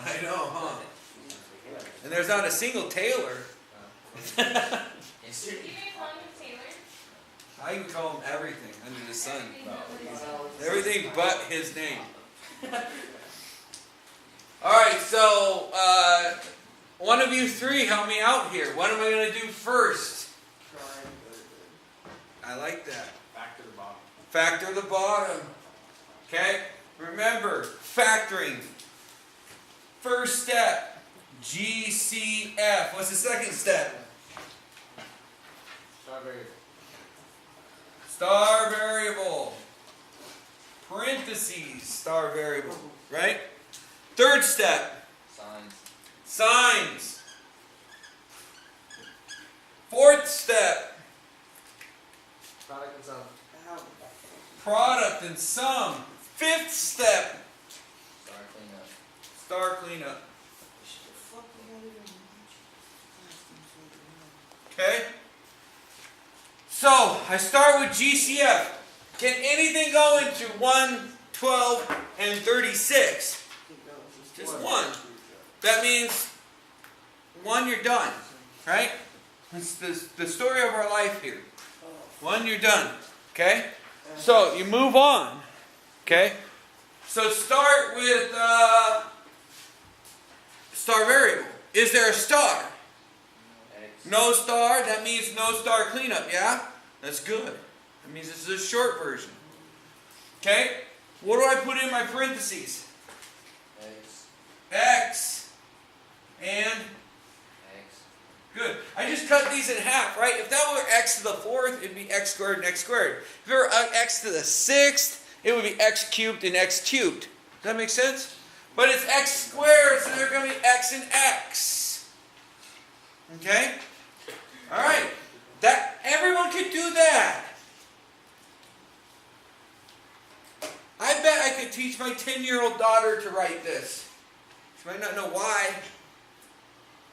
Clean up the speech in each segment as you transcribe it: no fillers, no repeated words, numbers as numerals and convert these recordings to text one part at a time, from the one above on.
I know, huh? And there's not a single Taylor. You may call him Taylor. I can call him everything under the sun. Everything but his name. Alright, so one of you three help me out here. What am I going to do first? I like that. Factor the bottom. Factor the bottom. Okay? Remember, factoring. First step, GCF. What's the second step? Star variable. Star variable. Parentheses, star variable. Right? Third step. Signs. Signs. Fourth step. Product and sum. Product and sum. Fifth step. Star cleanup. Star cleanup. Okay? So, I start with GCF. Can anything go into 1, 12, and 36? Just one. That means 1, you're done. Right? It's the story of our life here. 1, you're done. Okay? So, you move on. Okay? So, start with star variable. Is there a star? X. No star, that means no star cleanup, yeah? That's good. That means this is a short version. Okay? What do I put in my parentheses? X. X. And? X. Good. I just cut these in half, right? If that were x to the 4th, it'd be x squared and x squared. If it were x to the 6th, it would be x cubed and x cubed. Does that make sense? But it's x squared, so they're going to be x and x. Okay? Alright. That everyone could do that. I bet I could teach my 10-year-old daughter to write this. She might not know why,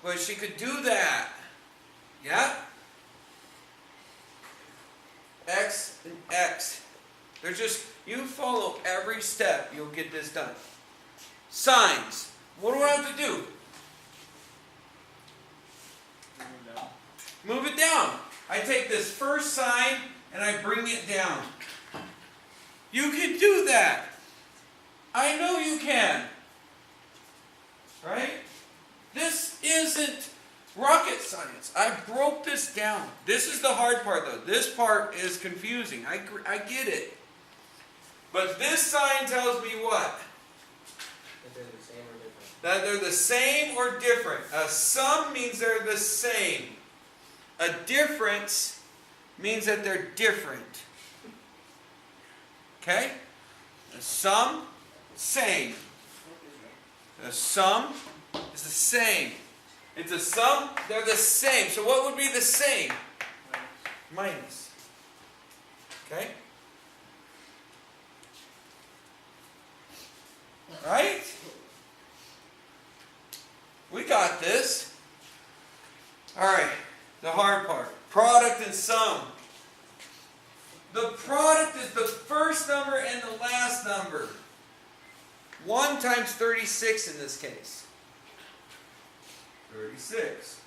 but she could do that. Yeah? X and X. They're just, you follow every step, you'll get this done. Signs. What do I have to do? Move it down. I take this first sign and I bring it down. You can do that. I know you can. Right? This isn't rocket science. I broke this down. This is the hard part though. This part is confusing. I get it. But this sign tells me what? If they're the same or different. That they're the same or different. A sum means they're the same. A difference means that they're different. Okay? A sum, same. A sum is the same. It's a sum, they're the same. So what would be the same? Minus. Okay? Right? We got this. Alright, the hard part. Product and sum. The product is the first number and the last number. 1 times 36 in this case. 36.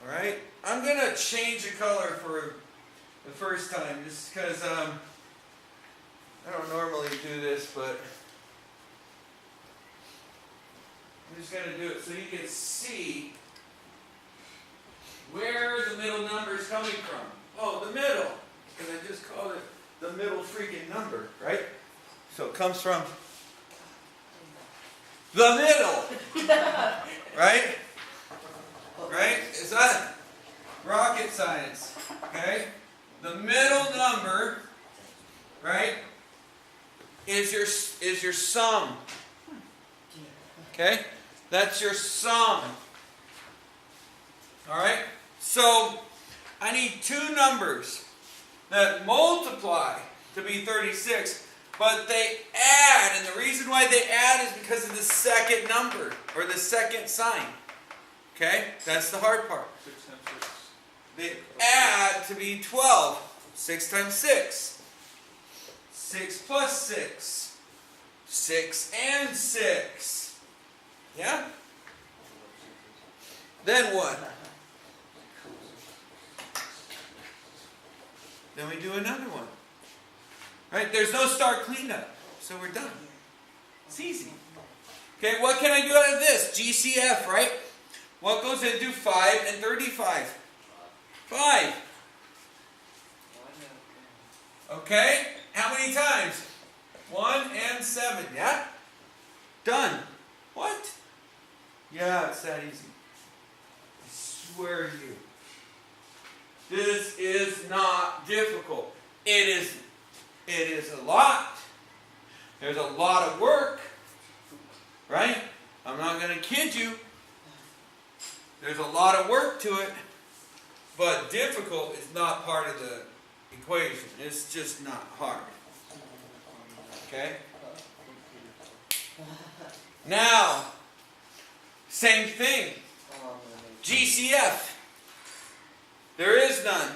Alright? I'm going to change the color for the first time just because I don't normally do this, but I'm just going to do it so you can see where the middle number is coming from. Oh, the middle. Because I just called it the middle freaking number, right? So it comes from the middle. Right? Right? Is that rocket science? Okay? The middle number, right, is your sum. Okay? That's your sum. Alright? So, I need 2 numbers that multiply to be 36, but they add, and the reason why they add is because of the second number, or the second sign. Okay? That's the hard part. 6 times 6. They add to be 12. 6 times 6. 6 plus 6. 6 and 6. Yeah? Then what? Then we do another one. Right? There's no star cleanup. So we're done. It's easy. Okay, what can I do out of this? GCF, right? What goes into 5 and 35? 5. Okay? How many times? 1 and 7. Yeah? Done. What? Yeah, it's that easy. I swear to you. This is not difficult. It is a lot. There's a lot of work. Right? I'm not going to kid you. There's a lot of work to it. But difficult is not part of the equation. It's just not hard. Okay? Now, same thing. GCF. There is none.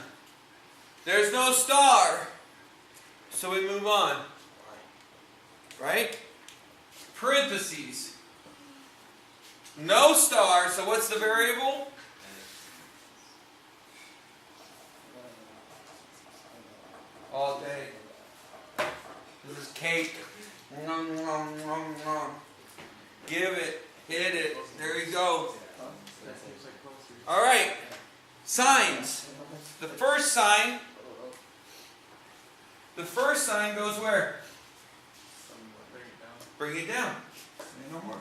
There's no star. So we move on. Right? Parentheses. No star. So what's the variable? All day. This is cake. Nom, nom, nom, nom. Give it. Hit it. There you go. All right. Signs. The first sign goes where? Bring it down. Say no more.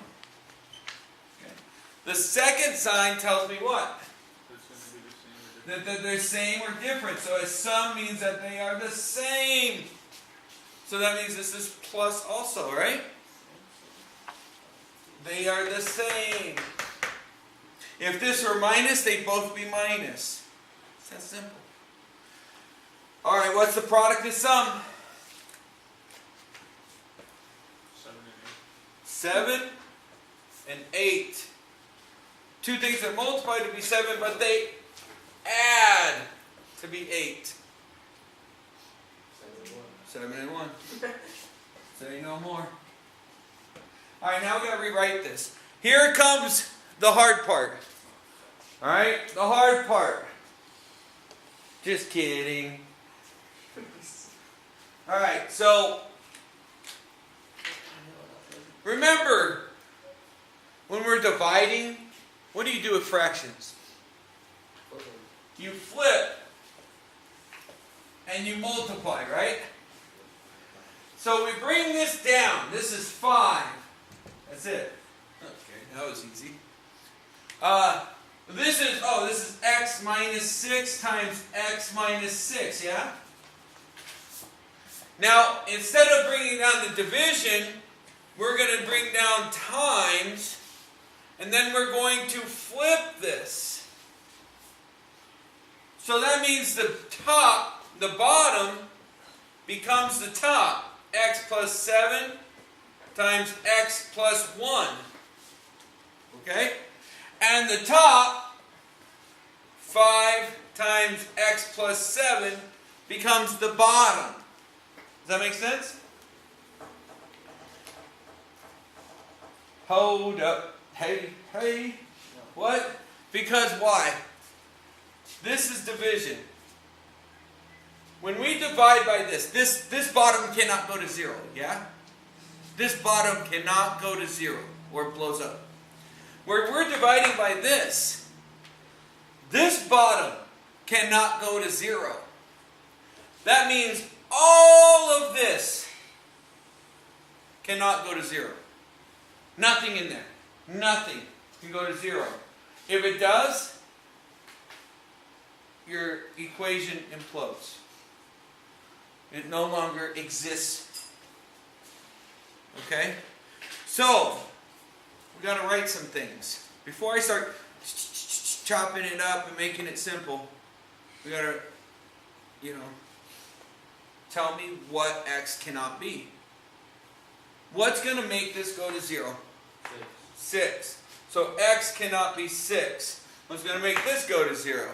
Okay. The second sign tells me what? That they're same or different. So a sum means that they are the same. So that means this is plus also, right? They are the same. If this were minus, they'd both be minus. It's that simple. Alright, what's the product of sum? 7 and 8. Two things that multiply to be 7, but they add to be 8. 7 and 1. Say no more. Alright, now we got to rewrite this. Here comes the hard part. Alright, the hard part. Just kidding. Alright, so remember, when we're dividing, what do you do with fractions? You flip and you multiply, right? So we bring this down. This is 5. That's it. Okay, that was easy. This is x minus 6 times x minus 6, yeah? Now, instead of bringing down the division, we're going to bring down times, and then we're going to flip this. So that means the bottom becomes the top. X plus 7 times x plus 1. Okay? And the top, 5 times x plus 7, becomes the bottom. Does that make sense? Hold up. Hey. What? Because why? This is division. When we divide by this bottom cannot go to 0, yeah? This bottom cannot go to 0 or it blows up. Where we're dividing by this bottom cannot go to 0. That means all of this cannot go to 0. Nothing in there. Nothing can go to 0. If it does, your equation implodes. It no longer exists. Okay? So, we got to write some things. Before I start chopping it up and making it simple, we got to, tell me what x cannot be. What's going to make this go to 0? 6. So x cannot be 6. What's going to make this go to 0?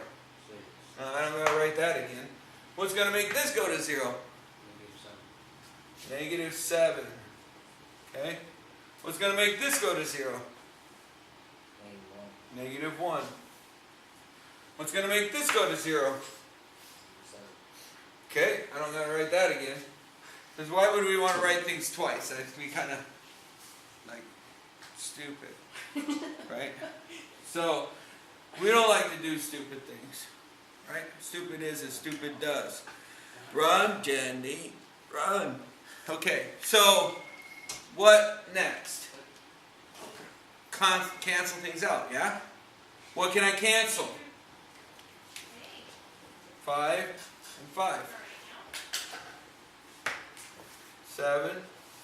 I'm going to write that again. What's going to make this go to 0? negative 7. Okay? What's going to make this go to 0? Negative 1. Negative 1. What's going to make this go to 0? 7. Okay, I don't got to write that again. Because why would we want to write things twice? That'd be kind of like stupid. Right? So, we don't like to do stupid things. Right? Stupid is as stupid does. Run, Jenny. Run. Okay, so what next? Cancel things out, yeah? What can I cancel? 5 and 5. 7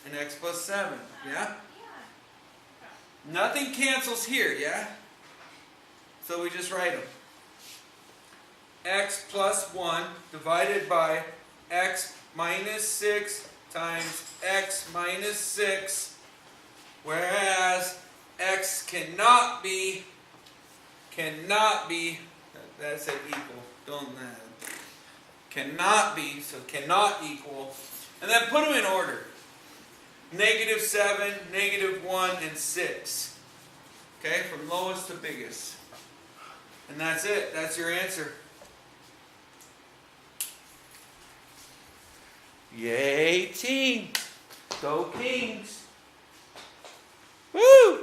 and x plus 7, yeah? Nothing cancels here, yeah? So we just write them. X plus 1 divided by x minus 6 times x minus 6, whereas x cannot be, that said equal, don't that, cannot be, so cannot equal, and then put them in order. Negative 7, negative 1, and 6. Okay, from lowest to biggest. And that's it, that's your answer. Yay, team. Go Kings. Woo!